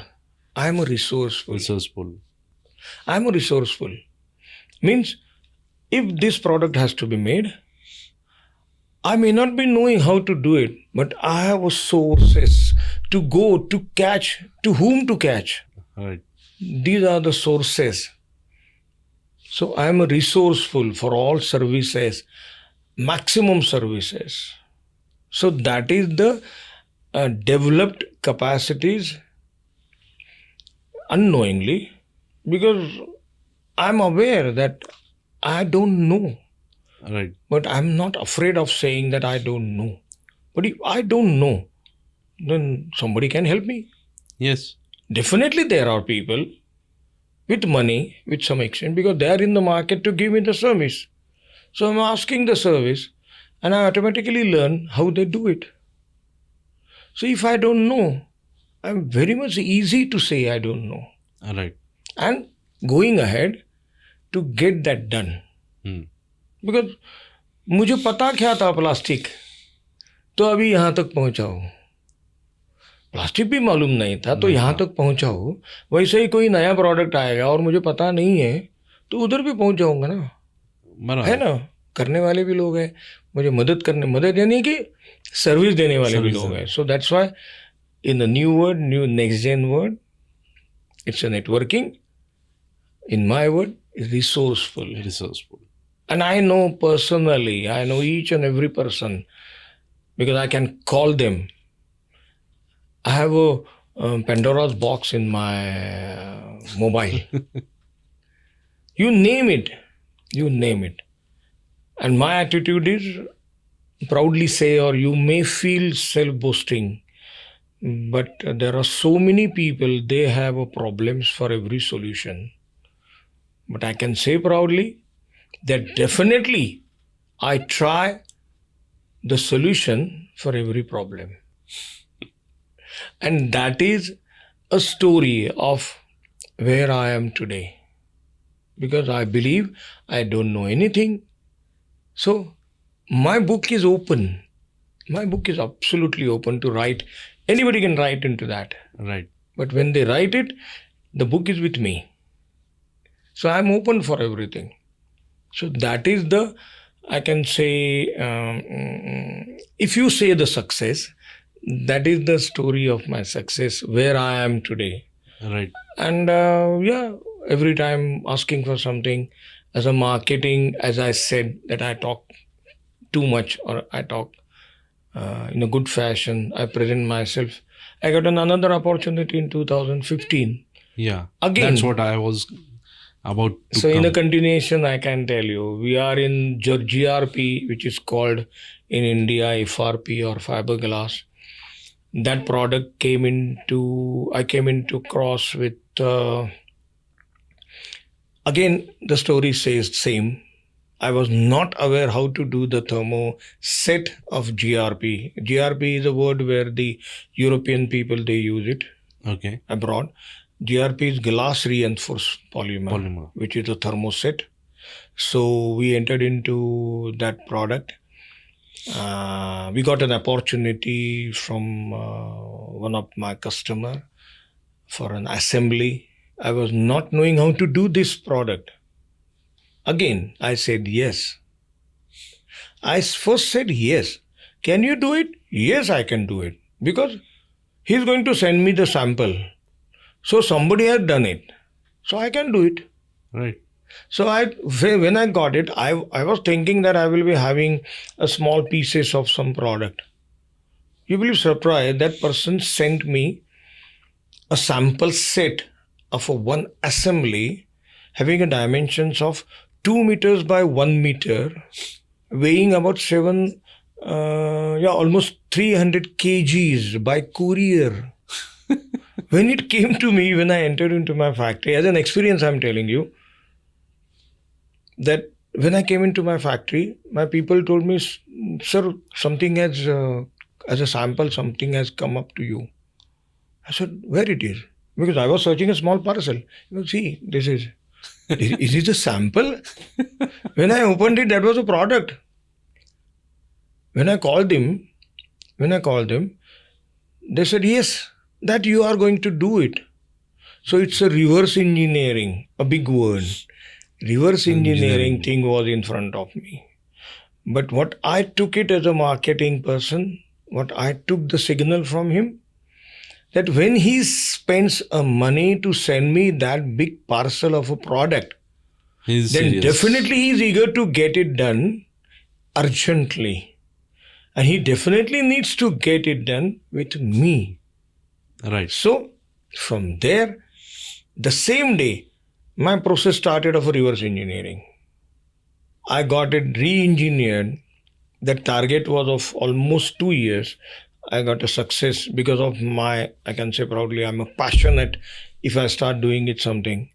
I'm a resourceful. I'm a resourceful. Means if this product has to be made, I may not be knowing how to do it, but I have a sources to go, to catch, to whom to catch. Right. These are the sources. So I am a resourceful for all services, maximum services. So that is the developed capacities unknowingly, because I'm aware that I don't know. Right. But I'm not afraid of saying that I don't know. But if I don't know, then somebody can help me. Yes. Definitely there are people with money, with some extent, because they are in the market to give me the service. So I'm asking the service and I automatically learn how they do it. So if I don't know, I'm very much easy to say I don't know. Right. And going ahead to get that done. Because मुझे पता क्या था plastic, तो अभी यहाँ तक पहुँचा हूँ. प्लास्टिक भी मालूम नहीं था तो यहाँ तक पहुँचा हूँ. वैसे ही कोई नया प्रोडक्ट आएगा और मुझे पता नहीं है तो उधर भी पहुँच जाऊँगा ना. है ना, करने वाले भी लोग हैं, मुझे मदद यानी कि सर्विस देने वाले भी लोग हैं. So that's why in the new next gen word, it's a networking. In my word, resourceful. And I know personally, I know each and every person because I can call them. I have a Pandora's box in my mobile. You name it. And my attitude is proudly say, or you may feel self-boasting, but there are so many people, they have problems for every solution. But I can say proudly that definitely I try the solution for every problem. And that is a story of where I am today. Because I believe I don't know anything. So my book is open. My book is absolutely open to write. Anybody can write into that. Right. But when they write it, the book is with me. So I'm open for everything. So that is the, I can say, if you say the success, that is the story of my success, where I am today. Right. And every time asking for something, as a marketing, as I said, that I talk too much or I talk in a good fashion, I present myself. I got another opportunity in 2015. Yeah. Again. That's what I was about to So come. in a continuation, I can tell you, we are in GRP, which is called in India FRP or fiberglass. that product I came into cross with, again, the story says same. I was not aware how to do the thermo set of GRP. GRP is a word where the European people, they use it Okay. abroad. GRP is glass reinforced polymer, which is a thermoset. So we entered into that product. We got an opportunity from one of my customer for an assembly. I was not knowing how to do this product. Again, I said yes. I first said yes. Can you do it? Yes, I can do it. Because he's going to send me the sample. So somebody has done it. So I can do it. Right. So when I got it, I was thinking that I will be having a small pieces of some product. You will be surprised that person sent me a sample set of one assembly having a dimensions of 2 meters by 1 meter, weighing about almost 300 kgs by courier. When it came to me, when I entered into my factory, as an experience I'm telling you, that when I came into my factory, my people told me, sir, something has, as a sample, something has come up to you. I said, where it is? Because I was searching a small parcel. See, this is it a sample? When I opened it, that was a product. When I called them, they said, yes, that you are going to do it. So it's a reverse engineering, a big word. Reverse engineering thing was in front of me. But what I took it as a marketing person, what I took the signal from him, that when he spends money to send me that big parcel of a product, then serious. Definitely he's eager to get it done urgently. And he definitely needs to get it done with me. Right. So from there, the same day, my process started of reverse engineering. I got it re-engineered. The target was of almost 2 years. I got a success because of I can say proudly, I'm a passionate. If I start doing it something,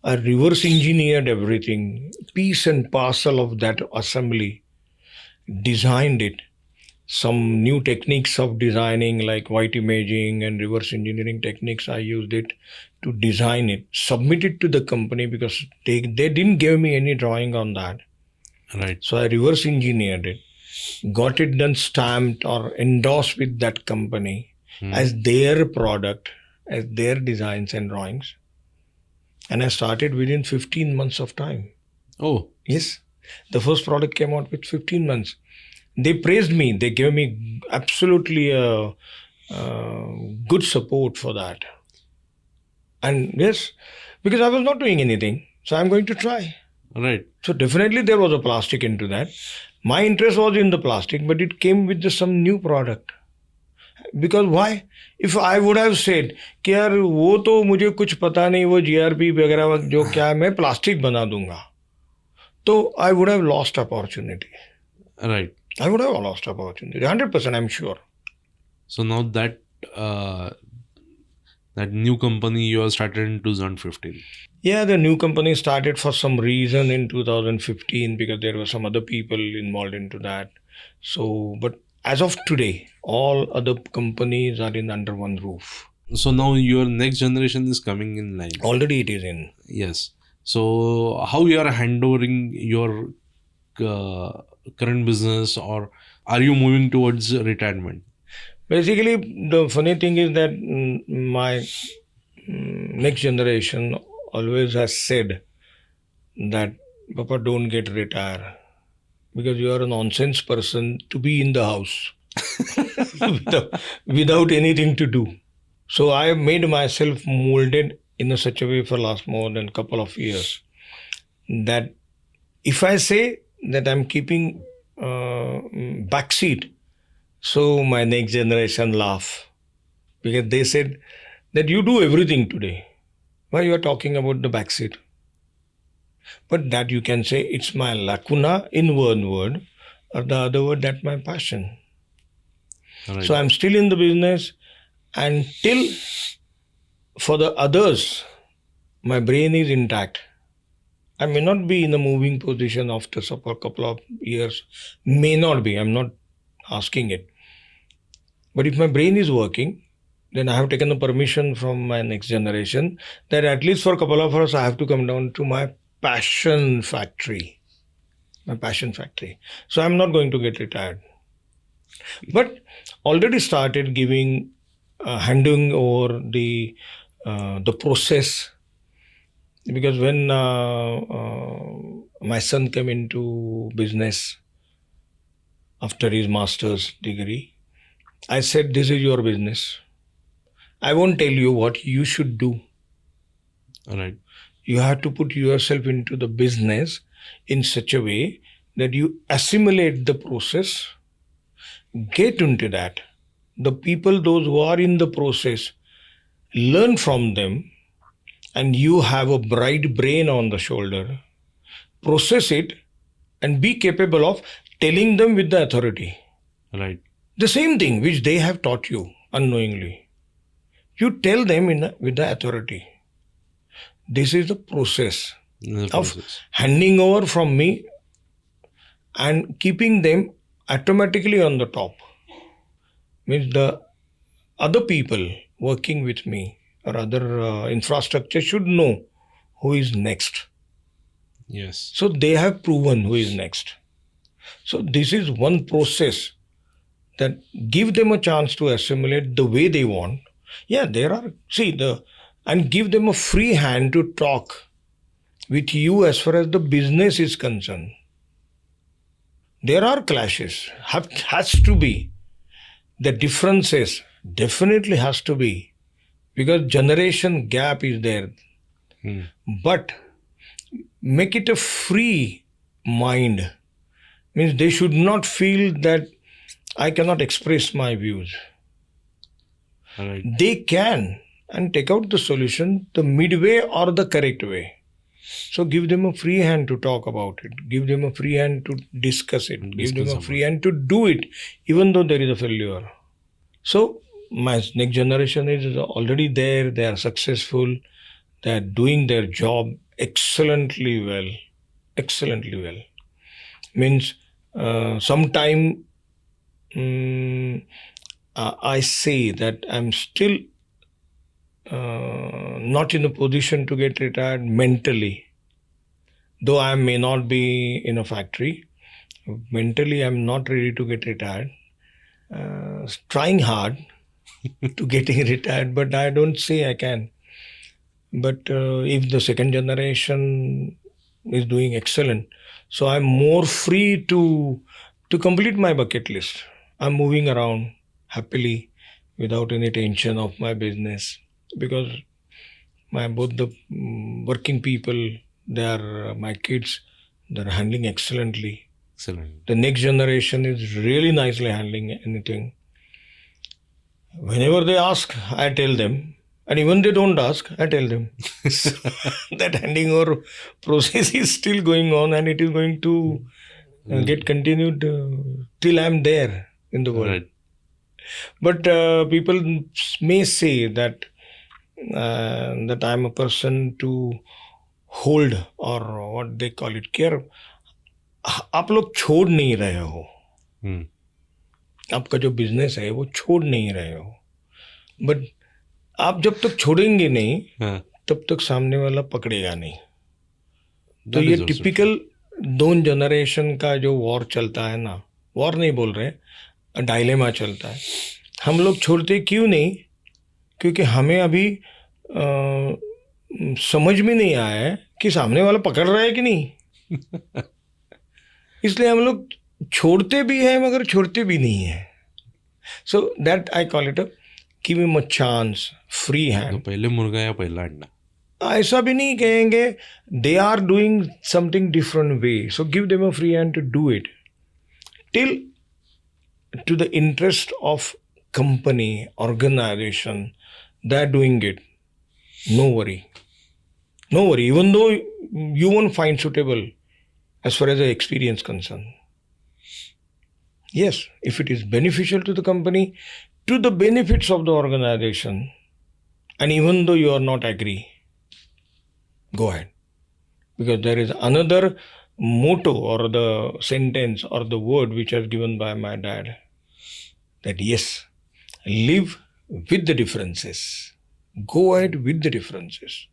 I reverse engineered everything, piece and parcel of that assembly, designed it. Some new techniques of designing like white imaging and reverse engineering techniques, I used it to design it, submit it to the company because they didn't give me any drawing on that. Right. So I reverse engineered it, got it done, stamped or endorsed with that company as their product, as their designs and drawings. And I started within 15 months of time. Oh. Yes. The first product came out with 15 months. They praised me. They gave me absolutely good support for that. And yes, because I was not doing anything. So I'm going to try. Right. So definitely there was a plastic into that. My interest was in the plastic, but it came with some new product. Because why? If I would have said कि यार वो तो मुझे कुछ पता नहीं, वो GRP वगैरह जो क्या है, मैं प्लास्टिक बना दूंगा, तो I would have lost opportunity. Right. I would have lost opportunity. 100% I'm sure. So now that that new company you have started in 2015. Yeah, the new company started for some reason in 2015 because there were some other people involved into that. So, but as of today, all other companies are in under one roof. So now your next generation is coming in line. Already it is in. Yes. So how you are handovering your current business, or are you moving towards retirement? Basically, the funny thing is that my next generation always has said that, Papa, don't get retired because you are a nonsense person to be in the house without anything to do. So I have made myself molded in such a way for last more than couple of years that if I say that I'm keeping backseat, so my next generation laugh because they said that you do everything today. Why you are talking about the backseat? But that you can say it's my lacuna in one word, or the other word that my passion. Right. So I'm still in the business. And till for the others, my brain is intact. I may not be in a moving position after a couple of years. May not be. I'm not asking it. But if my brain is working, then I have taken the permission from my next generation that at least for a couple of hours I have to come down to my passion factory. My passion factory. So I'm not going to get retired. But already started giving, handing over the process. Because when my son came into business after his master's degree, I said, this is your business. I won't tell you what you should do. All right. You have to put yourself into the business in such a way that you assimilate the process, get into that. The people, those who are in the process, learn from them, and you have a bright brain on the shoulder. Process it and be capable of telling them with the authority. Right. The same thing which they have taught you unknowingly. You tell them with the authority. This is the process of handing over from me and keeping them automatically on the top. Means the other people working with me or other infrastructure should know who is next. Yes. So they have proven who is next. So this is one process that give them a chance to assimilate the way they want. Yeah, there are, and give them a free hand to talk with you as far as the business is concerned. There are clashes, has to be. The differences definitely has to be, because generation gap is there. But make it a free mind. Means they should not feel that I cannot express my views. Right. They can, and take out the solution the midway or the correct way. So give them a free hand to talk about it. Give them a free hand to discuss it. Give them a free hand to do it, even though there is a failure. So my next generation is already there. They are successful. They are doing their job excellently well. Excellently well. Means sometime I say that I'm still not in a position to get retired mentally. Though I may not be in a factory, mentally I'm not ready to get retired. Trying hard to getting retired, but I don't say I can. But if the second generation is doing excellent, so I'm more free to complete my bucket list. I'm moving around happily without any tension of my business, because both the working people, they are my kids, they're handling excellently. Excellent. The next generation is really nicely handling anything. Whenever they ask, I tell them. And even they don't ask, I tell them. So that handing over process is still going on, and it is going to get continued till I'm there in the world. Right. But people may say that that I'm a person to hold, or what they call it, care. आप लोग छोड़ नहीं रहे हो. आपका जो business है वो छोड़ नहीं रहे हो. बट आप जब तक छोड़ेंगे नहीं तब तक सामने वाला पकड़ेगा नहीं. तो ये टिपिकल दोनों जनरेशन का जो वॉर चलता है ना, वॉर नहीं बोल रहे, डायलेमा चलता है. हम लोग छोड़ते क्यों नहीं? क्योंकि हमें अभी समझ में नहीं आया है कि सामने वाला पकड़ रहा है कि नहीं. इसलिए हम लोग छोड़ते भी हैं मगर छोड़ते भी नहीं है. So that I call it give him a chance, free hand. पहले मुर्गा या पहला अंडा, ऐसा भी नहीं कहेंगे. They are doing something different way, so give them a free hand to do it till to the interest of company, organization, they're doing it. No worry. No worry. Even though you won't find suitable as far as the experience concerned. Yes, if it is beneficial to the company, to the benefits of the organization, and even though you are not agree, go ahead. Because there is another motto or the sentence or the word which was given by my dad, that yes, live with the differences. Go ahead with the differences.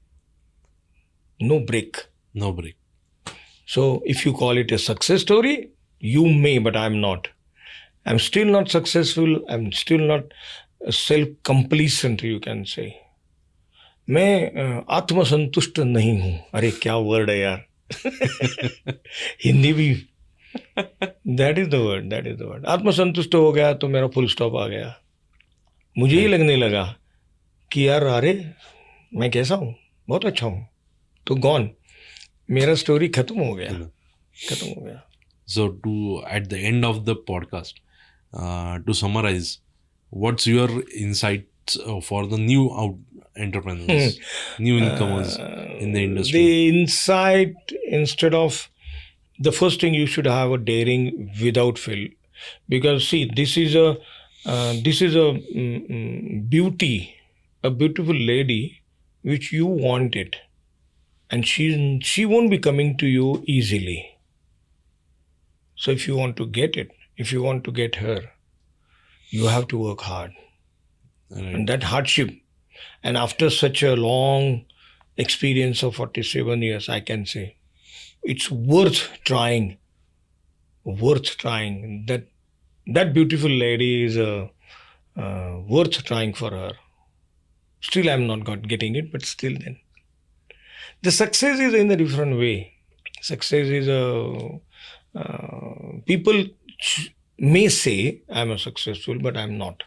No break. No break. So if you call it a success story, you may, but I'm not. I'm still not successful. I'm still not self-complacent, you can say. मैं आत्मसंतुष्ट नहीं हूँ. अरे क्या word है यार. हिंदी भी. That is the word. That is the word. आत्मसंतुष्ट हो गया तो मेरा फुल स्टॉप आ गया. मुझे ही लगने लगा कि यार अरे मैं कैसा हूँ, बहुत अच्छा हूँ. तो गॉन, मेरा स्टोरी खत्म हो गया. खत्म हो गया. So at the end of the podcast, to summarize, what's your insights for the new entrepreneurs, new incomers in the industry? The insight, instead of, the first thing, you should have a daring without fail. Because see, this is a beauty, a beautiful lady which you wanted, and she won't be coming to you easily. So if you want to get it, if you want to get her, you have to work hard. Right. And that hardship, and after such a long experience of 47 years, I can say, it's worth trying. Worth trying. That beautiful lady is worth trying for her. Still I'm not getting it, but still then. The success is in a different way. Success is people may say I'm a successful, but I'm not.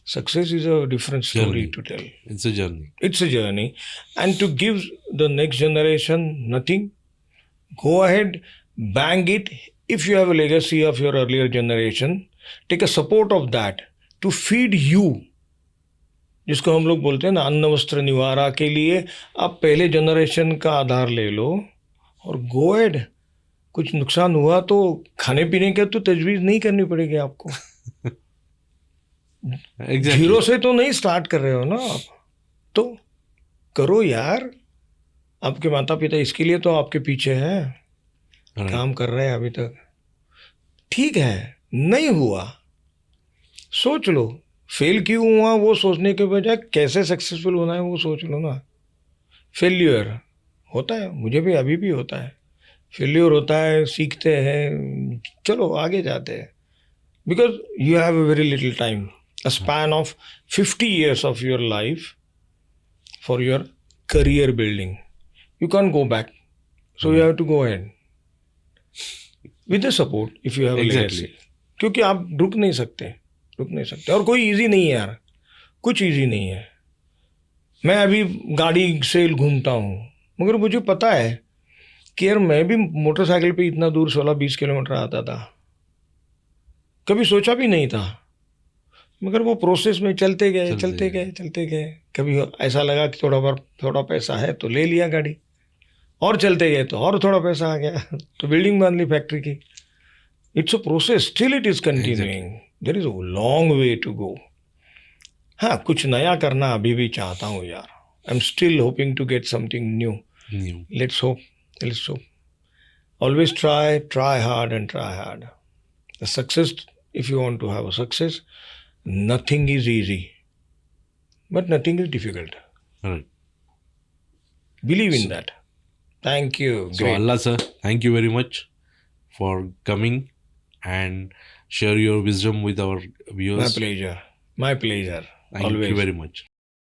Success is a different story to tell. It's a journey. It's a journey. And to give the next generation nothing, go ahead, bang it. If you have a legacy of your earlier generation, take a support of that to feed you. जिसको हम लोग बोलते हैं ना, अन्न वस्त्र निवारा के लिए आप पहले जनरेशन का आधार ले लो और गो एड. कुछ नुकसान हुआ तो खाने पीने के तो तजवीज़ नहीं करनी पड़ेगी आपको. Exactly. जीरो से तो नहीं स्टार्ट कर रहे हो ना आप, तो करो यार. आपके माता पिता इसके लिए तो आपके पीछे हैं, काम कर रहे हैं अभी तक. ठीक है, नहीं हुआ, सोच लो फेल क्यों हुआ, वो सोचने के बजाय कैसे सक्सेसफुल होना है वो सोच लो ना. फेल्यूर होता है, मुझे भी अभी भी होता है. फेल्यूर होता है, सीखते हैं, चलो आगे जाते हैं. Because you have a very little time, a span of 50 years of your life for your career building. You can't go back. So you have to go ahead. With the support, if you have a legacy. क्योंकि आप रुक नहीं सकते. और कोई easy नहीं है यार, कुछ इजी नहीं है. मैं अभी गाड़ी से घूमता हूँ, मगर मुझे पता है कि यार मैं भी मोटरसाइकिल पे इतना दूर 16-20 किलोमीटर आता था. कभी सोचा भी नहीं था, मगर वो प्रोसेस में चलते गए. कभी ऐसा लगा कि थोड़ा पैसा है तो ले लिया गाड़ी, और चलते गए तो और थोड़ा पैसा आ गया तो बिल्डिंग बांध ली फैक्ट्री की. It's a process, still it is continuing. There is a long way to go. हाँ, कुछ नया करना अभी भी चाहता हूँ यार. I am still hoping to get something new. Let's hope. Always try hard and try hard. The success, if you want to have a success, nothing is easy, but nothing is difficult. Right. Believe in that. Thank you. So Great. Allah sir, thank you very much for coming and share your wisdom with our viewers. My pleasure. Thank Always. you very much.